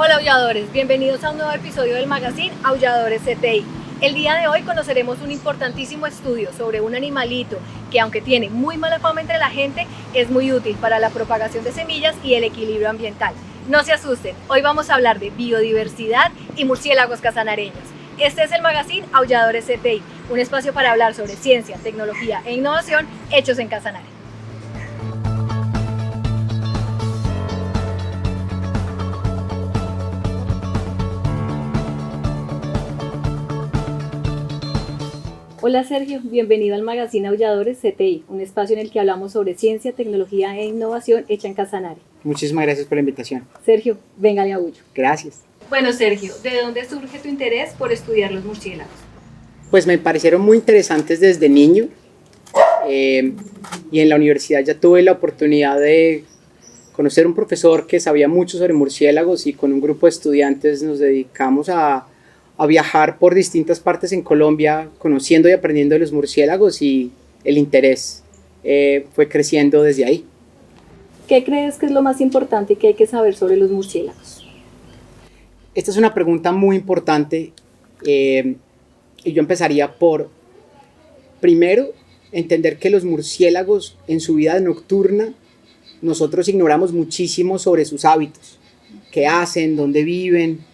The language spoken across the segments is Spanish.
Hola aulladores, bienvenidos a un nuevo episodio del magazine Aulladores CTI. El día de hoy conoceremos un importantísimo estudio sobre un animalito que, aunque tiene muy mala fama entre la gente, es muy útil para la propagación de semillas y el equilibrio ambiental. No se asusten, hoy vamos a hablar de biodiversidad y murciélagos casanareños. Este es el magazine Aulladores CTI, un espacio para hablar sobre ciencia, tecnología e innovación hechos en Casanare. Hola Sergio, bienvenido al magazine Aulladores CTI, un espacio en el que hablamos sobre ciencia, tecnología e innovación hecha en Casanare. Muchísimas gracias por la invitación. Sergio, véngale a bullo. Gracias. Bueno Sergio, ¿de dónde surge tu interés por estudiar los murciélagos? Pues me parecieron muy interesantes desde niño y en la universidad ya tuve la oportunidad de conocer un profesor que sabía mucho sobre murciélagos y con un grupo de estudiantes nos dedicamos a viajar por distintas partes en Colombia conociendo y aprendiendo de los murciélagos y el interés fue creciendo desde ahí. ¿Qué crees que es lo más importante que hay que saber sobre los murciélagos? Esta es una pregunta muy importante y yo empezaría por, primero, entender que los murciélagos en su vida nocturna nosotros ignoramos muchísimo sobre sus hábitos, qué hacen, dónde viven.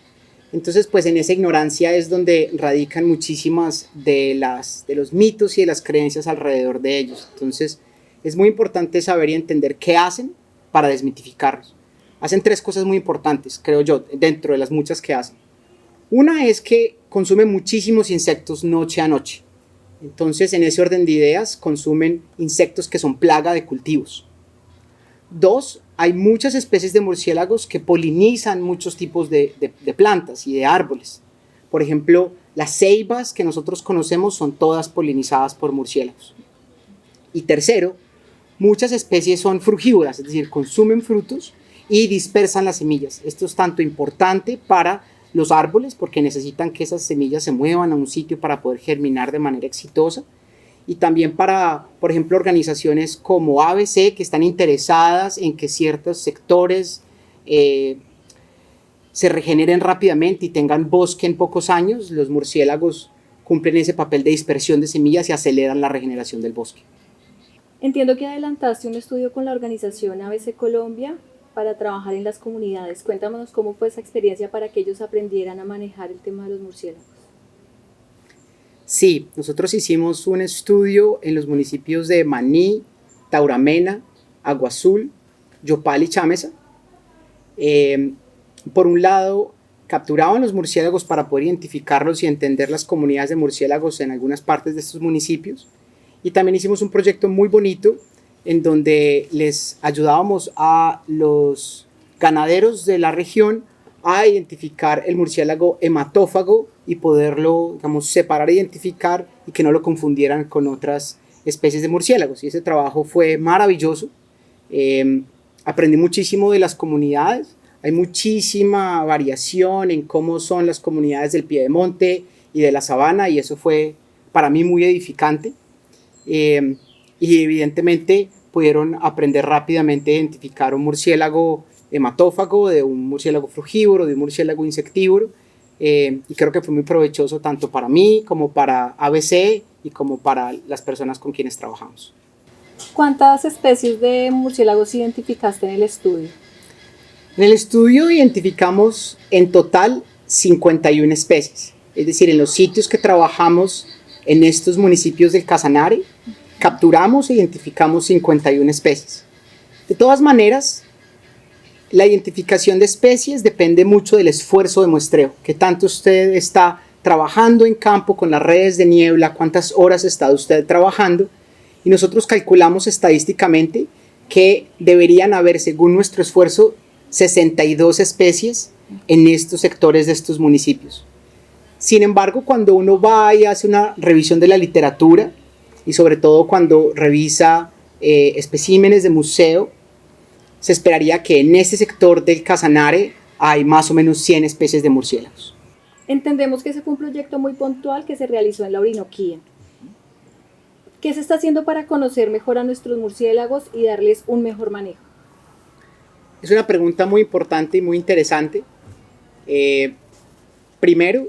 Entonces, pues en esa ignorancia es donde radican muchísimas de los mitos y de las creencias alrededor de ellos. Entonces, es muy importante saber y entender qué hacen para desmitificarlos. Hacen tres cosas muy importantes, creo yo, dentro de las muchas que hacen. Una es que consumen muchísimos insectos noche a noche. Entonces, en ese orden de ideas, consumen insectos que son plaga de cultivos. Dos, hay muchas especies de murciélagos que polinizan muchos tipos de plantas y de árboles. Por ejemplo, las ceibas que nosotros conocemos son todas polinizadas por murciélagos. Y tercero, muchas especies son frugívoras, es decir, consumen frutos y dispersan las semillas. Esto es tanto importante para los árboles porque necesitan que esas semillas se muevan a un sitio para poder germinar de manera exitosa. Y también para, por ejemplo, organizaciones como ABC que están interesadas en que ciertos sectores se regeneren rápidamente y tengan bosque en pocos años. Los murciélagos cumplen ese papel de dispersión de semillas y aceleran la regeneración del bosque. Entiendo que adelantaste un estudio con la organización ABC Colombia para trabajar en las comunidades. Cuéntanos cómo fue esa experiencia para que ellos aprendieran a manejar el tema de los murciélagos. Sí, nosotros hicimos un estudio en los municipios de Maní, Tauramena, Agua Azul, Yopal y Chámeza. Por un lado, capturaban los murciélagos para poder identificarlos y entender las comunidades de murciélagos en algunas partes de estos municipios. Y también hicimos un proyecto muy bonito en donde les ayudábamos a los ganaderos de la región a identificar el murciélago hematófago y poderlo, digamos, separar e identificar y que no lo confundieran con otras especies de murciélagos. Y ese trabajo fue maravilloso. Aprendí muchísimo de las comunidades. Hay muchísima variación en cómo son las comunidades del piedemonte y de la sabana y eso fue para mí muy edificante. Y evidentemente pudieron aprender rápidamente a identificar un murciélago hematófago, de un murciélago frugívoro, de un murciélago insectívoro, y creo que fue muy provechoso tanto para mí como para ABC y como para las personas con quienes trabajamos. ¿Cuántas especies de murciélagos identificaste en el estudio? En el estudio identificamos en total 51 especies, es decir, en los sitios que trabajamos en estos municipios del Casanare, capturamos e identificamos 51 especies. De todas maneras, la identificación de especies depende mucho del esfuerzo de muestreo, que tanto usted está trabajando en campo con las redes de niebla, cuántas horas ha estado usted trabajando, y nosotros calculamos estadísticamente que deberían haber, según nuestro esfuerzo, 62 especies en estos sectores de estos municipios. Sin embargo, cuando uno va y hace una revisión de la literatura, y sobre todo cuando revisa especímenes de museo, se esperaría que en este sector del Casanare hay más o menos 100 especies de murciélagos. Entendemos que ese fue un proyecto muy puntual que se realizó en la Orinoquía. ¿Qué se está haciendo para conocer mejor a nuestros murciélagos y darles un mejor manejo? Es una pregunta muy importante y muy interesante. Primero,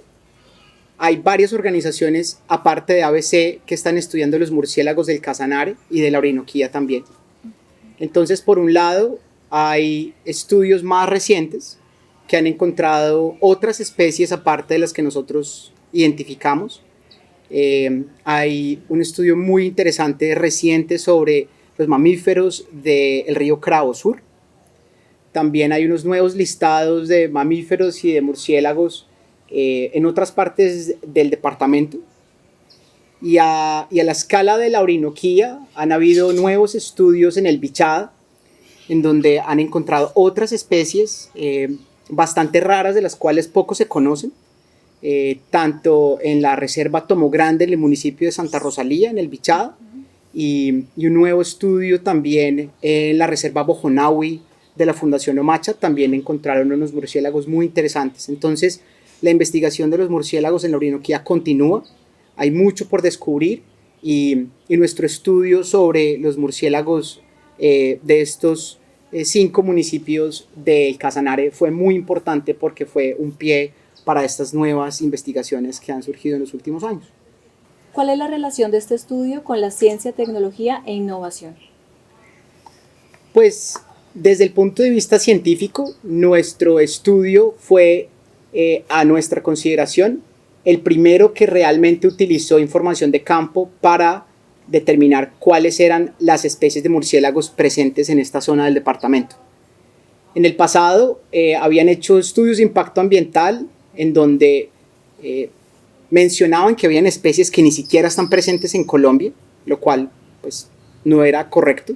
hay varias organizaciones, aparte de ABC, que están estudiando los murciélagos del Casanare y de la Orinoquía también. Entonces, por un lado, hay estudios más recientes que han encontrado otras especies aparte de las que nosotros identificamos. Hay un estudio muy interesante reciente sobre los mamíferos del río Cravo Sur. También hay unos nuevos listados de mamíferos y de murciélagos en otras partes del departamento. Y a la escala de la Orinoquía han habido nuevos estudios en el Bichada, en donde han encontrado otras especies bastante raras, de las cuales poco se conocen, tanto en la reserva Tomo Grande, en el municipio de Santa Rosalía, en el Bichada, y un nuevo estudio también en la reserva Bojonawi de la Fundación Omacha. También encontraron unos murciélagos muy interesantes. Entonces, la investigación de los murciélagos en la Orinoquía continúa, hay mucho por descubrir, y nuestro estudio sobre los murciélagos de estos 5 municipios del Casanare fue muy importante porque fue un pie para estas nuevas investigaciones que han surgido en los últimos años. ¿Cuál es la relación de este estudio con la ciencia, tecnología e innovación? Pues desde el punto de vista científico, nuestro estudio fue, a nuestra consideración, el primero que realmente utilizó información de campo para determinar cuáles eran las especies de murciélagos presentes en esta zona del departamento. En el pasado habían hecho estudios de impacto ambiental en donde mencionaban que habían especies que ni siquiera están presentes en Colombia, lo cual pues no era correcto.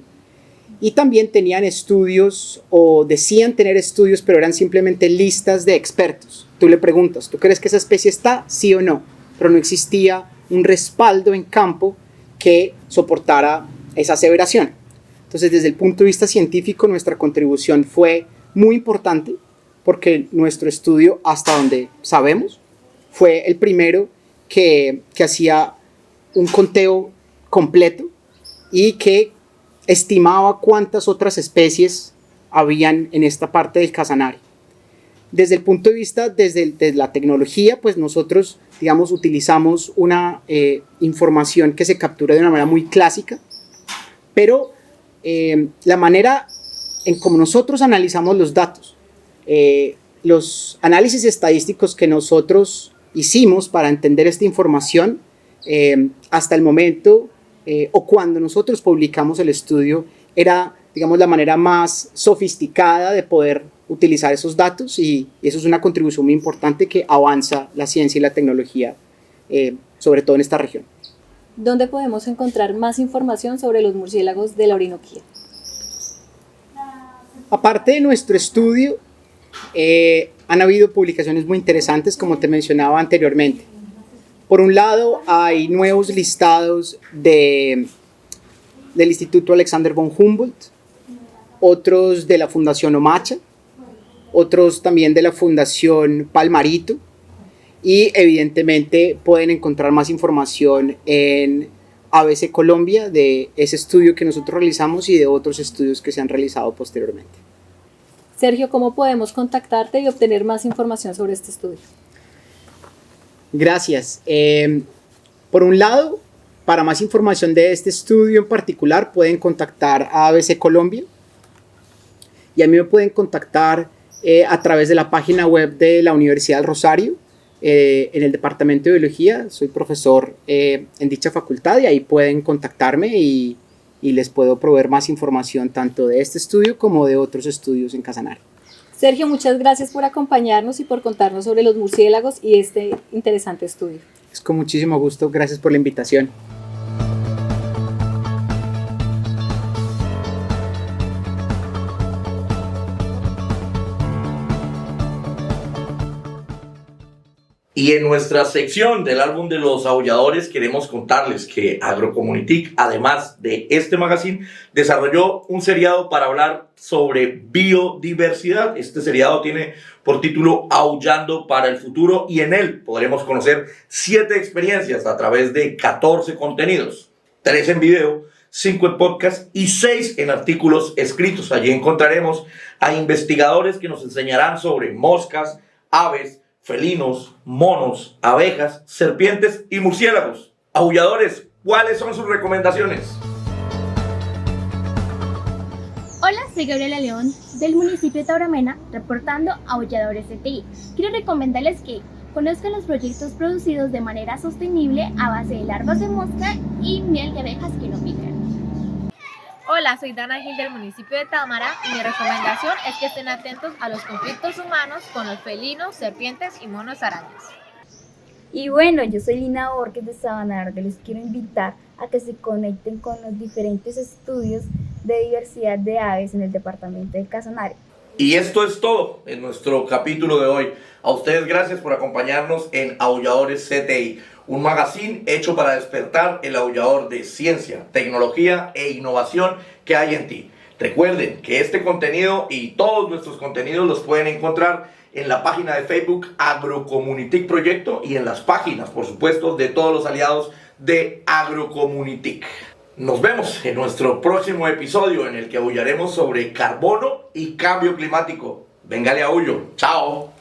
Y también tenían estudios, o decían tener estudios, pero eran simplemente listas de expertos. Tú le preguntas, ¿tú crees que esa especie está? Sí o no. Pero no existía un respaldo en campo que soportara esa aseveración. Entonces, desde el punto de vista científico, nuestra contribución fue muy importante porque nuestro estudio, hasta donde sabemos, fue el primero que hacía un conteo completo y que estimaba cuántas otras especies habían en esta parte del Casanare. Desde el punto de vista desde la tecnología, pues nosotros, digamos, utilizamos una información que se captura de una manera muy clásica, pero la manera en cómo nosotros analizamos los datos, los análisis estadísticos que nosotros hicimos para entender esta información, hasta el momento, o cuando nosotros publicamos el estudio, era, digamos, la manera más sofisticada de poder utilizar esos datos, y eso es una contribución muy importante que avanza la ciencia y la tecnología, sobre todo en esta región. ¿Dónde podemos encontrar más información sobre los murciélagos de la Orinoquía? Aparte de nuestro estudio, han habido publicaciones muy interesantes, como te mencionaba anteriormente. Por un lado, hay nuevos listados del Instituto Alexander von Humboldt, otros de la Fundación Omacha, otros también de la Fundación Palmarito, y evidentemente pueden encontrar más información en ABC Colombia, de ese estudio que nosotros realizamos y de otros estudios que se han realizado posteriormente. Sergio, ¿cómo podemos contactarte y obtener más información sobre este estudio? Gracias. Por un lado, para más información de este estudio en particular, pueden contactar a ABC Colombia, y a mí me pueden contactar a través de la página web de la Universidad del Rosario, en el Departamento de Biología. Soy profesor en dicha facultad, y ahí pueden contactarme y les puedo proveer más información tanto de este estudio como de otros estudios en Casanare. Sergio, muchas gracias por acompañarnos y por contarnos sobre los murciélagos y este interesante estudio. Es con muchísimo gusto. Gracias por la invitación. Y en nuestra sección del álbum de los aulladores queremos contarles que Agrocommunitic, además de este magazine, desarrolló un seriado para hablar sobre biodiversidad. Este seriado tiene por título Aullando para el Futuro, y en él podremos conocer 7 experiencias a través de 14 contenidos, 3 en video, 5 en podcast y 6 en artículos escritos. Allí encontraremos a investigadores que nos enseñarán sobre moscas, aves, felinos, monos, abejas, serpientes y murciélagos. Aulladores, ¿cuáles son sus recomendaciones? Hola, soy Gabriela León del municipio de Tauramena, reportando Aulladores CTI. Quiero recomendarles que conozcan los proyectos producidos de manera sostenible a base de larvas de mosca y miel de abejas que no pican. Hola, soy Dana Gil del municipio de Támara y mi recomendación es que estén atentos a los conflictos humanos con los felinos, serpientes y monos arañas. Y bueno, yo soy Lina Borges de Sabana Verde. Les quiero invitar a que se conecten con los diferentes estudios de diversidad de aves en el departamento de Casanare. Y esto es todo en nuestro capítulo de hoy. A ustedes gracias por acompañarnos en Aulladores CTI, un magazine hecho para despertar el aullador de ciencia, tecnología e innovación que hay en ti. Recuerden que este contenido y todos nuestros contenidos los pueden encontrar en la página de Facebook Agrocomunitic Proyecto y en las páginas, por supuesto, de todos los aliados de Agrocomunitic. Nos vemos en nuestro próximo episodio en el que aullaremos sobre carbono y cambio climático. Véngale aullo. Chao.